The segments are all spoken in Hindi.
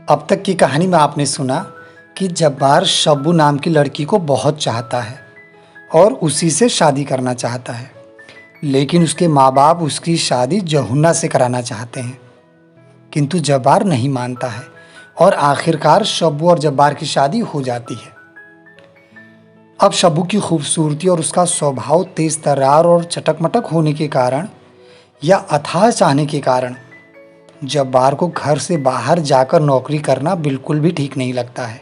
अब तक की कहानी में आपने सुना कि जब्बार शब्बू नाम की लड़की को बहुत चाहता है और उसी से शादी करना चाहता है। लेकिन उसके माँ बाप उसकी शादी जहुन्ना से कराना चाहते हैं, किंतु जब्बार नहीं मानता है और आखिरकार शब्बू और जब्बार की शादी हो जाती है। अब शब्बू की खूबसूरती और उसका स्वभाव तेज तर्रार और चटक-मटक होने के कारण या अथाह चाहने के कारण जब्बार को घर से बाहर जाकर नौकरी करना बिल्कुल भी ठीक नहीं लगता है।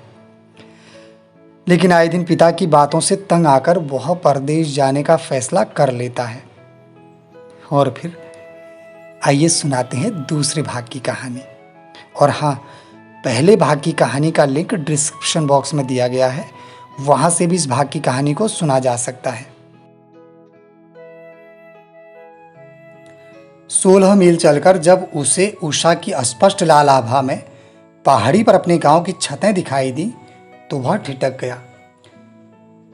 लेकिन आए दिन पिता की बातों से तंग आकर वह परदेश जाने का फैसला कर लेता है। और फिर आइए सुनाते हैं दूसरे भाग की कहानी। और हाँ, पहले भाग की कहानी का लिंक डिस्क्रिप्शन बॉक्स में दिया गया है, वहां से भी इस भाग की कहानी को सुना जा सकता है। 16 मील चलकर जब उसे उषा की अस्पष्ट लाल आभा में पहाड़ी पर अपने गांव की छतें दिखाई दी तो वह ठिठक गया।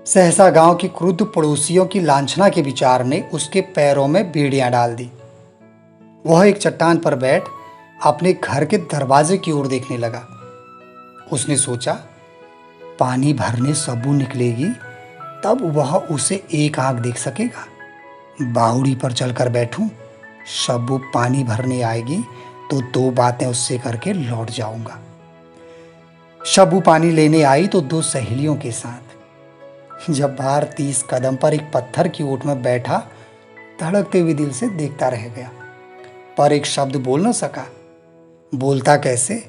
सहसा गांव की क्रुद्ध पड़ोसियों की लांछना के विचार ने उसके पैरों में बेड़ियां डाल दी। वह एक चट्टान पर बैठ अपने घर के दरवाजे की ओर देखने लगा। उसने सोचा, पानी भरने शब्बू निकलेगी तब वह उसे एक आंख देख सकेगा। बावड़ी पर चलकर बैठूं, शब्बू पानी भरने आएगी तो 2 बातें उससे करके लौट जाऊंगा। शब्बू पानी लेने आई तो 2 सहेलियों के साथ। जब्बार 30 कदम पर एक पत्थर की ओट में बैठा धड़कते हुए दिल से देखता रह गया, पर एक शब्द बोल न सका। बोलता कैसे?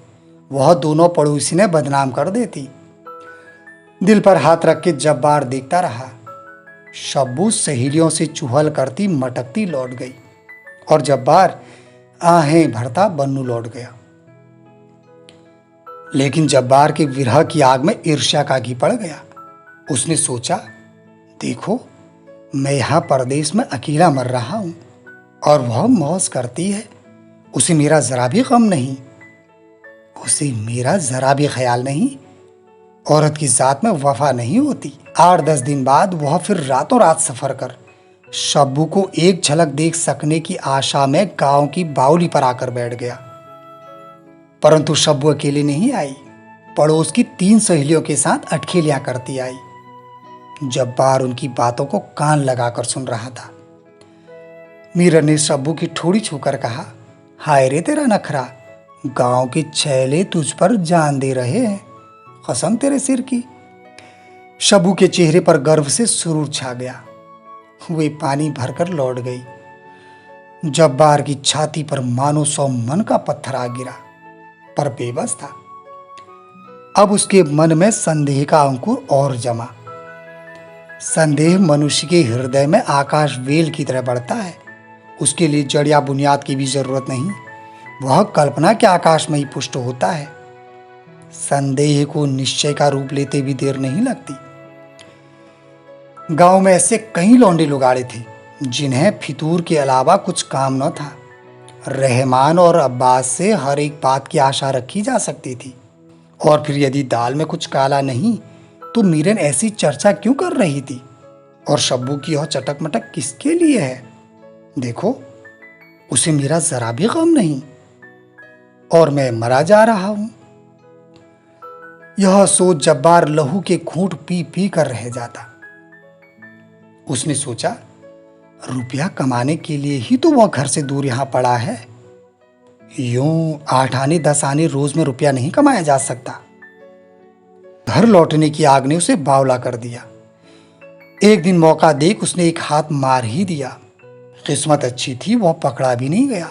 वह दोनों पड़ोसी ने बदनाम कर देती। दिल पर हाथ रख के जब्बार देखता रहा। शब्बू सहेलियों से चुहल करती मटकती लौट गई और जब्बार आहें भरता बन्नू लौट गया। लेकिन जब्बार के विरह की आग में ईर्ष्या का घी पड़ गया। उसने सोचा, देखो, मैं यहां परदेश में अकेला मर रहा हूं और वह मौज करती है। उसे मेरा जरा भी गम नहीं, उसे मेरा जरा भी ख्याल नहीं। औरत की जात में वफा नहीं होती। 8-10 दिन बाद वह फिर रातों रात सफर कर शब्बू को एक झलक देख सकने की आशा में गांव की बावली पर आकर बैठ गया। परंतु शब्बू अकेले नहीं आई, पड़ोस की 3 सहेलियों के साथ अटखेलियां करती आई। जब्बार उनकी बातों को कान लगाकर सुन रहा था। मीरा ने शब्बू की ठोड़ी छूकर कहा, हाय रे तेरा नखरा, गांव के छैले तुझ पर जान दे रहे हैं, कसम तेरे सिर की। शब्बू के चेहरे पर गर्व से सुरूर छा गया। वे पानी भरकर लौट गई। जब्बार की छाती पर मानो 100 मन का पत्थर आ गिरा, पर बेबस था। अब उसके मन में संदेह का अंकुर और जमा। संदेह मनुष्य के हृदय में आकाश वेल की तरह बढ़ता है। उसके लिए जड़ या बुनियाद की भी जरूरत नहीं, वह कल्पना के आकाश में ही पुष्ट होता है। संदेह को निश्चय का रूप लेते भी देर नहीं लगती। गांव में ऐसे कई लौंडे लुगाड़े थे जिन्हें फितूर के अलावा कुछ काम न था। रहमान और अब्बास से हर एक बात की आशा रखी जा सकती थी। और फिर यदि दाल में कुछ काला नहीं तो मीरन ऐसी चर्चा क्यों कर रही थी? और शब्बू की यह चटक मटक किसके लिए है? देखो, उसे मेरा जरा भी गम नहीं और मैं मरा जा रहा हूं। यह सोच जब्बार लहू के घूंट पी पी कर रह जाता। उसने सोचा, रुपया कमाने के लिए ही तो वह घर से दूर यहां पड़ा है। यूं 8 आने 10 आने रोज में रुपया नहीं कमाया जा सकता। घर लौटने की आग ने उसे बावला कर दिया। एक दिन मौका देख उसने एक हाथ मार ही दिया। किस्मत अच्छी थी, वह पकड़ा भी नहीं गया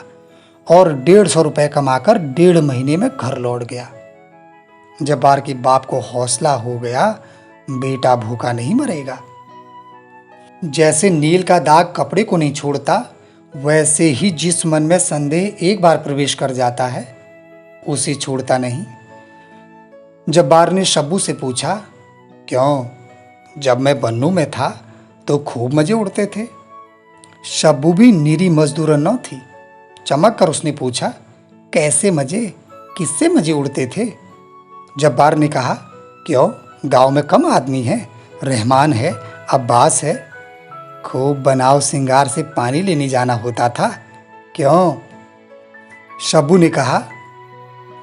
और 150 रुपए कमाकर 1.5 महीने में घर लौट गया। जब्बार के बाप को हौसला हो गया, बेटा भूखा नहीं मरेगा। जैसे नील का दाग कपड़े को नहीं छोड़ता, वैसे ही जिस मन में संदेह एक बार प्रवेश कर जाता है उसे छोड़ता नहीं। जब्बार ने शब्बू से पूछा, क्यों, जब मैं बन्नू में था तो खूब मजे उड़ते थे? शब्बू भी निरी मजदूरन न थी। चमक कर उसने पूछा, कैसे मजे, किससे मजे उड़ते थे? जब्बार ने कहा, क्यों, गांव में कम आदमी हैं, रहमान है, अब्बास है, खूब बनाव सिंगार से पानी लेने जाना होता था। क्यों? शब्बू ने कहा,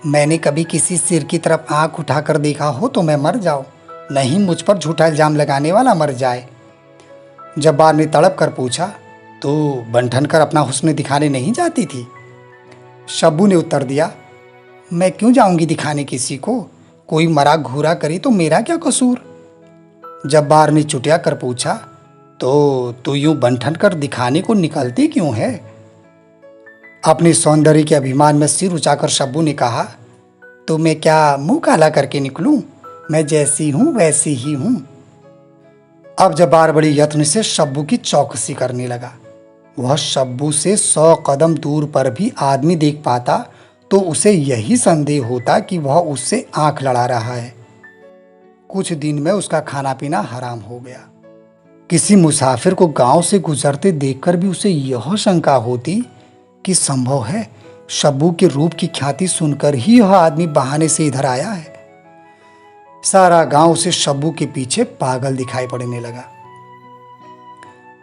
मैंने कभी किसी सिर की तरफ आंख उठाकर देखा हो तो मैं मर जाऊं, नहीं मुझ पर झूठा इल्जाम लगाने वाला मर जाए। जब्बार ने तड़प कर पूछा, तो बन कर अपना हुस्न दिखाने नहीं जाती थी? शब्बू ने उत्तर दिया, मैं क्यों जाऊंगी दिखाने किसी को, कोई मरा घूरा करे तो मेरा क्या कसूर। जब्बार ने चुटिया कर पूछा, तो तू यूं बन कर दिखाने को निकलती क्यों है? अपने सौंदर्य के अभिमान में सिर उठाकर शब्बू ने कहा, तो मैं क्या मुंह काला करके निकलूं, मैं जैसी हूं वैसी ही हूं। अब जब्बार बड़ी यत्न से शब्बू की चौकसी करने लगा। वह शब्बू से 100 कदम दूर पर भी आदमी देख पाता तो उसे यही संदेह होता कि वह उससे आंख लड़ा रहा है। कुछ दिन में उसका खाना पीना हराम हो गया। किसी मुसाफिर को गांव से गुजरते देखकर भी उसे यह शंका होती कि संभव है शब्बू के रूप की ख्याति सुनकर ही यह आदमी बहाने से इधर आया है। सारा गांव उसे शब्बू के पीछे पागल दिखाई पड़ने लगा।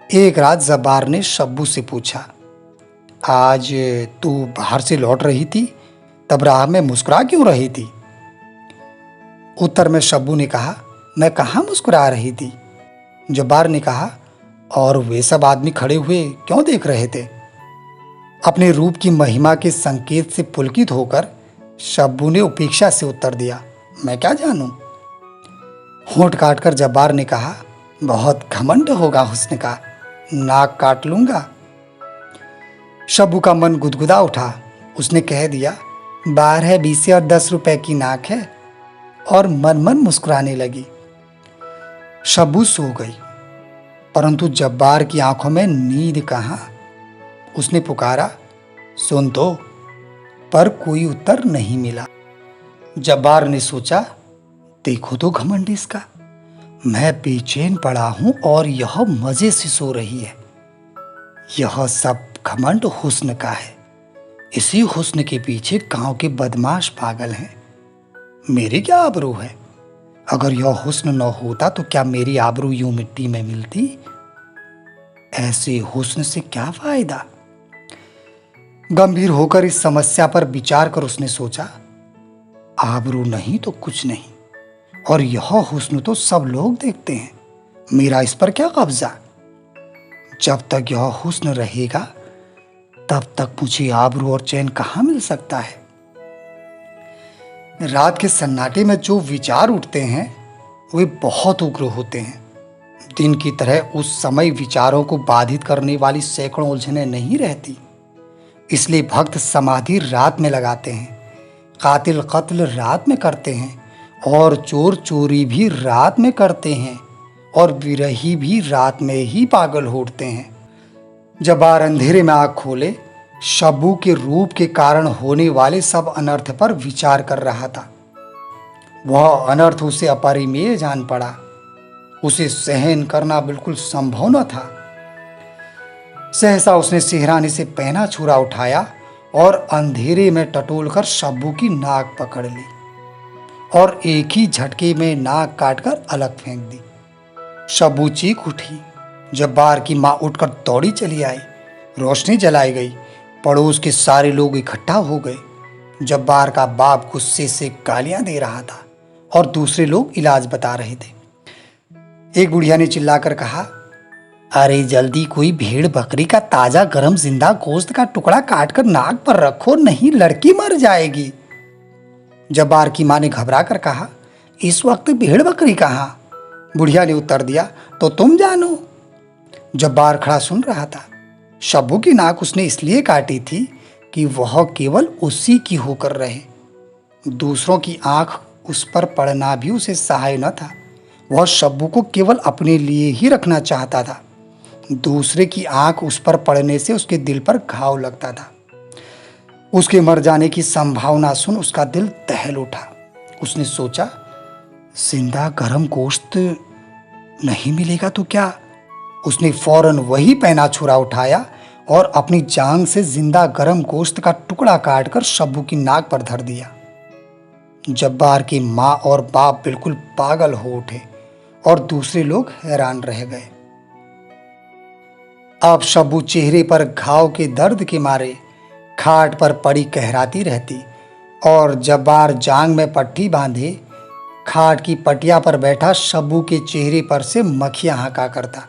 एक रात जब्बार ने शब्बू से पूछा, आज तू बाहर से लौट रही थी, तब राह में मुस्कुरा क्यों रही थी? उत्तर में शब्बू ने कहा, मैं कहाँ मुस्कुरा रही थी। जब्बार ने कहा, और वे सब आदमी खड़े हुए क्यों देख रहे थे? अपने रूप की महिमा के संकेत से पुलकित होकर शब्बू ने उपेक्षा से उत्तर दिया, मैं क्या जानूं। होंठ काटकर जब्बार ने कहा, बहुत घमंड होगा हुस्न का, नाक काट लूंगा। शब्बू का मन गुदगुदा उठा। उसने कह दिया, 12, 20 और 10 रुपए की नाक है, और मन मन मुस्कुराने लगी। शब्बू सो गई, परंतु जब्बार की आंखों में नींद कहाँ। उसने पुकारा, सुन तो, पर कोई उत्तर नहीं मिला। जब्बार ने सोचा, देखो तो घमंड इसका, मैं बेचैन पड़ा हूं और यह मजे से सो रही है। यह सब घमंड हुस्न का है। इसी हुस्न के पीछे गांव के बदमाश पागल हैं। मेरी क्या आबरू है? अगर यह हुस्न न होता तो क्या मेरी आबरू यूं मिट्टी में मिलती? ऐसे हुस्न से क्या फायदा? गंभीर होकर इस समस्या पर विचार कर उसने सोचा, आबरू नहीं तो कुछ नहीं, और यह हुस्न तो सब लोग देखते हैं, मेरा इस पर क्या कब्जा? जब तक यह हुस्न रहेगा तब तक मुझे आबरू और चैन कहाँ मिल सकता है। रात के सन्नाटे में जो विचार उठते हैं वे बहुत उग्र होते हैं। दिन की तरह उस समय विचारों को बाधित करने वाली सैकड़ों उलझनें नहीं रहती। इसलिए भक्त समाधि रात में लगाते हैं, कातिल कत्ल रात में करते हैं, और चोर चोरी भी रात में करते हैं, और विरही भी रात में ही पागल होते हैं। जब्बार अंधेरे में आँख खोले शब्बू के रूप के कारण होने वाले सब अनर्थ पर विचार कर रहा था। वह अनर्थ उसे अपरिमेय जान पड़ा। उसे सहन करना बिल्कुल संभव न था। सहसा उसने सिहराने से पहना छुरा उठाया और अंधेरे में टटोलकर शब्बू की नाक पकड़ ली और एक ही झटके में नाक काटकर अलग फेंक दी। शब्बू चीख उठी। जब्बार की माँ उठकर दौड़ी चली आई। रोशनी जलाई गई। पड़ोस के सारे लोग इकट्ठा हो गए। जब्बार का बाप गुस्से से गालियां दे रहा था और दूसरे लोग इलाज बता रहे थे। एक बुढ़िया ने चिल्लाकर कहा, अरे जल्दी कोई भेड़ बकरी का ताजा गरम जिंदा गोश्त का टुकड़ा काटकर नाक पर रखो, नहीं लड़की मर जाएगी। जब्बार की मां ने घबरा कर कहा, इस वक्त भेड़ बकरी कहाँ? बुढ़िया ने उत्तर दिया, तो तुम जानो। जब्बार खड़ा सुन रहा था। शब्बू की नाक उसने इसलिए काटी थी कि वह केवल उसी की होकर रहे। दूसरों की आंख उस पर पड़ना भी उसे सहाय न था। वह शब्बू को केवल अपने लिए ही रखना चाहता था। दूसरे की आंख उस पर पड़ने से उसके दिल पर घाव लगता था। उसके मर जाने की संभावना सुन उसका दिल दहल उठा। उसने सोचा, जिंदा गरम गोश्त नहीं मिलेगा तो क्या? उसने फौरन वही पैना छुरा उठाया और अपनी जांग से जिंदा गरम गोश्त का टुकड़ा काटकर शब्बू की नाक पर धर दिया। जब्बार की माँ और बाप बिल्कुल पागल हो उठे और दूसरे लोग हैरान रह गए। अब शब्बू चेहरे पर घाव के दर्द के मारे खाट पर पड़ी कहराती रहती और जब्बार जांग में पट्टी बांधे खाट की पटिया पर बैठा शब्बू के चेहरे पर से मक्खियां हाका करता।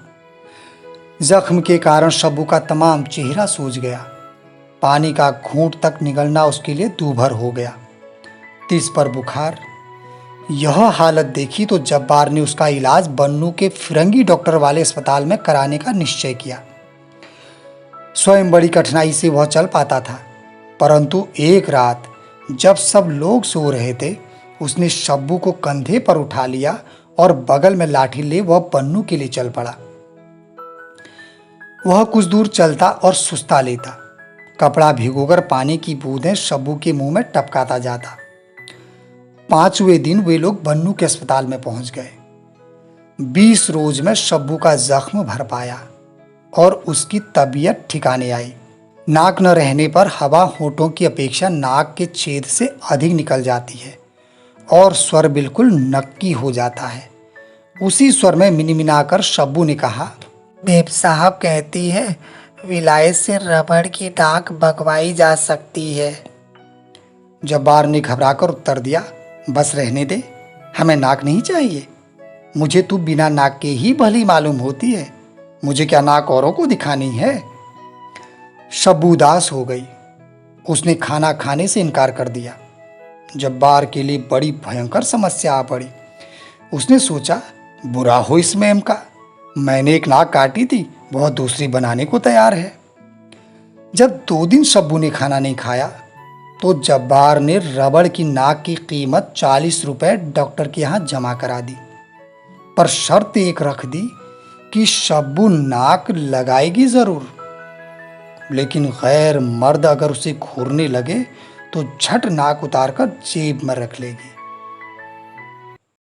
जख्म के कारण शब्बू का तमाम चेहरा सूज गया। पानी का घूंट तक निगलना उसके लिए दूभर हो गया। 30 पर बुखार। यह हालत देखी तो जब्बार ने उसका इलाज बन्नू के फिरंगी डॉक्टर वाले अस्पताल में कराने का निश्चय किया। स्वयं बड़ी कठिनाई से वह चल पाता था, परंतु एक रात जब सब लोग सो रहे थे, उसने शब्बू को कंधे पर उठा लिया और बगल में लाठी ले वह बन्नू के लिए चल पड़ा। वह कुछ दूर चलता और सुस्ता लेता। कपड़ा भिगोकर पानी की बूंदें शब्बू के मुंह में टपकाता जाता। 5वें दिन वे लोग बन्नू के अस्पताल में पहुंच गए। 20 रोज में शब्बू का जख्म भर पाया और उसकी तबीयत ठिकाने आई। नाक न रहने पर हवा होठों की अपेक्षा नाक के छेद से अधिक निकल जाती है और स्वर बिल्कुल नक्की हो जाता है। उसी स्वर में मिनमिनाकर शब्बू ने कहा, बेब साहब कहती है विलायत से रबड़ की नाक मंगवाई जा सकती है। जब्बार ने घबराकर उत्तर दिया, बस रहने दे, हमें नाक नहीं चाहिए। मुझे तू बिना नाक के ही भली मालूम होती है, मुझे क्या नाक औरों को दिखानी है। शब्बू उदास हो गई। उसने खाना खाने से इनकार कर दिया। जब्बार के लिए बड़ी भयंकर समस्या आ पड़ी। उसने सोचा, बुरा हो इस मैम का, मैंने एक नाक काटी थी, वह दूसरी बनाने को तैयार है। जब 2 दिन शब्बू ने खाना नहीं खाया तो जब्बार ने रबड़ की नाक की कीमत 40 रुपए डॉक्टर के यहाँ जमा करा दी, पर शर्त एक रख दी कि शब्बू नाक लगाएगी जरूर, लेकिन गैर मर्द अगर उसे घूरने लगे तो झट नाक उतारकर जेब में रख लेगी।